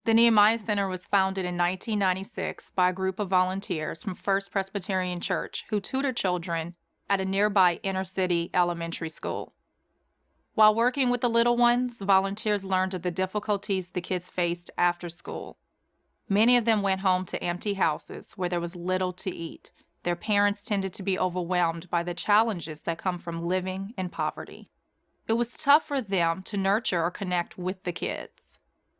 The Nehemiah-Center was founded in 1996 by a group of volunteers from First Presbyterian Church who tutored children at a nearby inner-city elementary school. While working with the little ones, volunteers learned of the difficulties the kids faced after school. Many of them went home to empty houses where there was little to eat. Their parents tended to be overwhelmed by the challenges that come from living in poverty. It was tough for them to nurture or connect with the kids.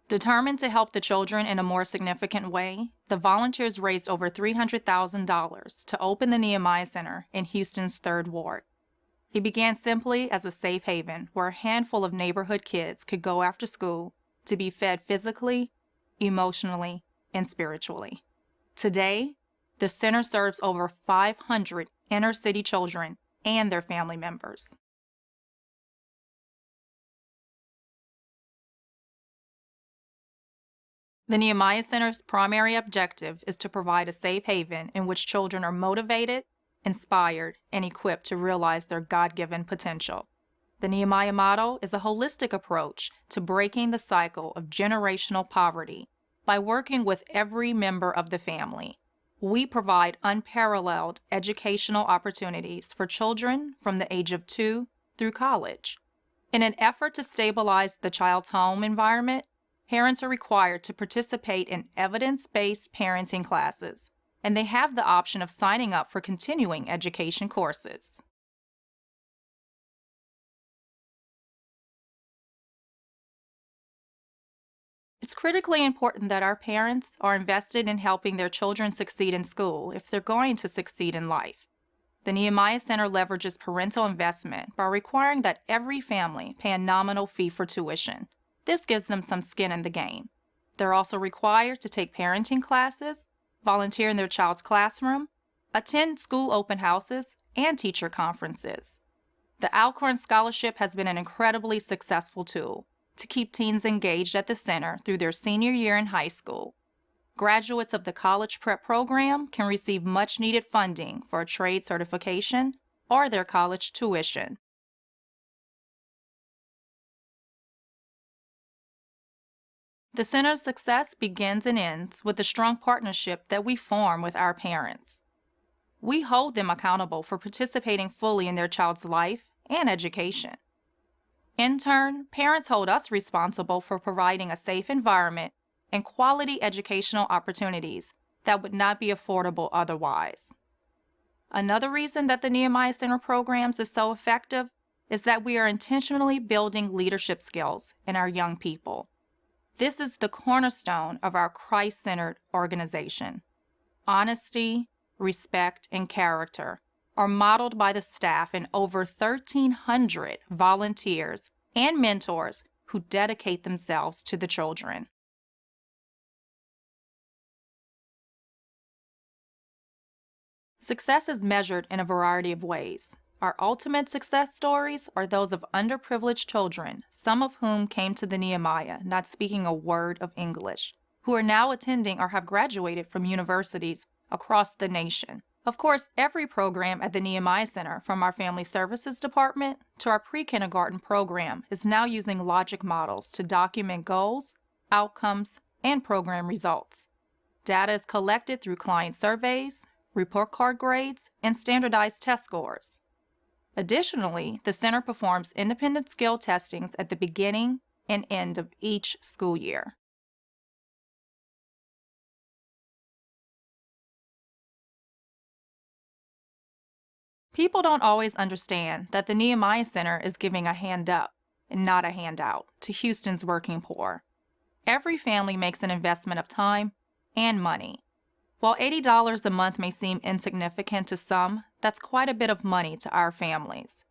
Determined to help the children in a more significant way, the volunteers raised over $300,000 to open the Nehemiah-Center in Houston's 3rd Ward. It began simply as a safe haven where a handful of neighborhood kids could go after school to be fed physically, emotionally, and spiritually. Today, the center serves over 500 inner-city children and their family members. The Nehemiah-Center's primary objective is to provide a safe haven in which children are motivated, inspired, and equipped to realize their God-given potential. The Nehemiah model is a holistic approach to breaking the cycle of generational poverty by working with every member of the family. We provide unparalleled educational opportunities for children from the age of 2 through college. In an effort to stabilize the child's home environment, parents are required to participate in evidence-based parenting classes, and they have the option of signing up for continuing education courses. It's critically important that our parents are invested in helping their children succeed in school if they're going to succeed in life. The Nehemiah-Center leverages parental investment by requiring that every family pay a nominal fee for tuition. This gives them some skin in the game. They're also required to take parenting classes, volunteer in their child's classroom, attend school open houses, and teacher conferences. The Alcorn Scholarship has been an incredibly successful tool to keep teens engaged at the center through their senior year in high school. Graduates of the College Prep program can receive much-needed funding for a trade certification or their college tuition. The center's success begins and ends with the strong partnership that we form with our parents. We hold them accountable for participating fully in their child's life and education. In turn, parents hold us responsible for providing a safe environment and quality educational opportunities that would not be affordable otherwise. Another reason that the Nehemiah-Center programs is so effective is that we are intentionally building leadership skills in our young people. This is the cornerstone of our Christ-centered organization. Honesty, respect, and character are modeled by the staff and over 1,300 volunteers and mentors who dedicate themselves to the children. Success is measured in a variety of ways. Our ultimate success stories are those of underprivileged children, some of whom came to the Nehemiah not speaking a word of English, who are now attending or have graduated from universities across the nation. Of course, every program at the Nehemiah-Center, from our Family Services Department to our pre-kindergarten program, is now using logic models to document goals, outcomes, and program results. Data is collected through client surveys, report card grades, and standardized test scores. Additionally, the center performs independent skill testings at the beginning and end of each school year. People don't always understand that the Nehemiah-Center is giving a hand up and not a handout to Houston's working poor. Every family makes an investment of time and money. While $80 a month may seem insignificant to some, that's quite a bit of money to our families.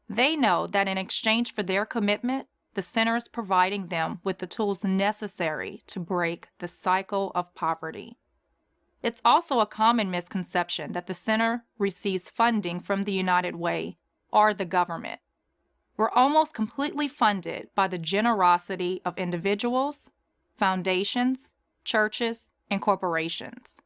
They know that in exchange for their commitment, the center is providing them with the tools necessary to break the cycle of poverty. It's also a common misconception that the center receives funding from the United Way or the government. We're almost completely funded by the generosity of individuals, foundations, churches, and corporations.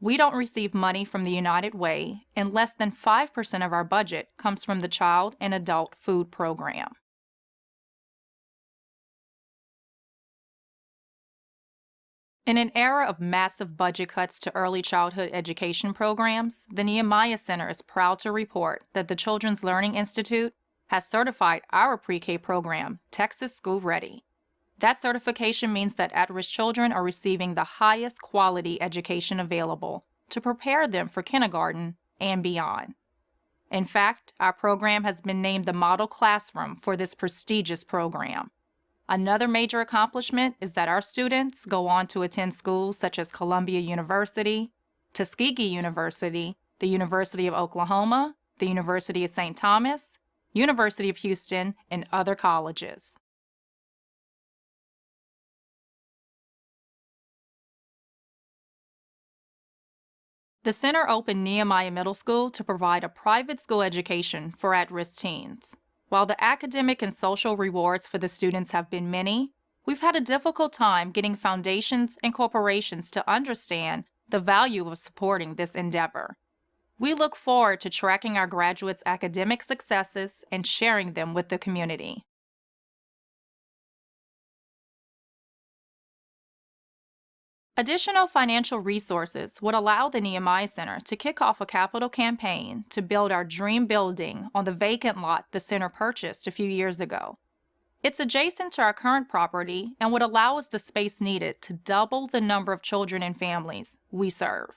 We don't receive money from the United Way, and less than 5% of our budget comes from the Child and Adult Food Program. In an era of massive budget cuts to early childhood education programs, the Nehemiah-Center is proud to report that the Children's Learning Institute has certified our pre-K program, Texas School Ready. That certification means that at-risk children are receiving the highest quality education available to prepare them for kindergarten and beyond. In fact, our program has been named the model classroom for this prestigious program. Another major accomplishment is that our students go on to attend schools such as Columbia University, Tuskegee University, the University of Oklahoma, the University of St. Thomas, University of Houston, and other colleges. The center opened Nehemiah Middle School to provide a private school education for at-risk teens. While the academic and social rewards for the students have been many, we've had a difficult time getting foundations and corporations to understand the value of supporting this endeavor. We look forward to tracking our graduates' academic successes and sharing them with the community. Additional financial resources would allow the Nehemiah-Center to kick off a capital campaign to build our dream building on the vacant lot the center purchased a few years ago. It's adjacent to our current property and would allow us the space needed to double the number of children and families we serve.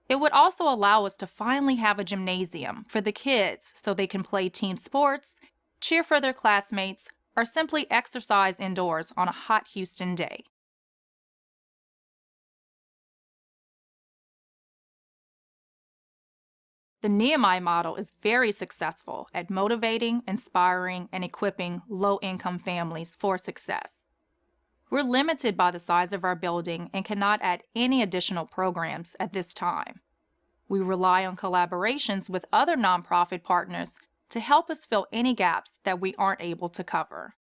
It would also allow us to finally have a gymnasium for the kids so they can play team sports, cheer for their classmates, or simply exercise indoors on a hot Houston day. The Nehemiah model is very successful at motivating, inspiring, and equipping low-income families for success. We're limited by the size of our building and cannot add any additional programs at this time. We rely on collaborations with other nonprofit partners to help us fill any gaps that we aren't able to cover.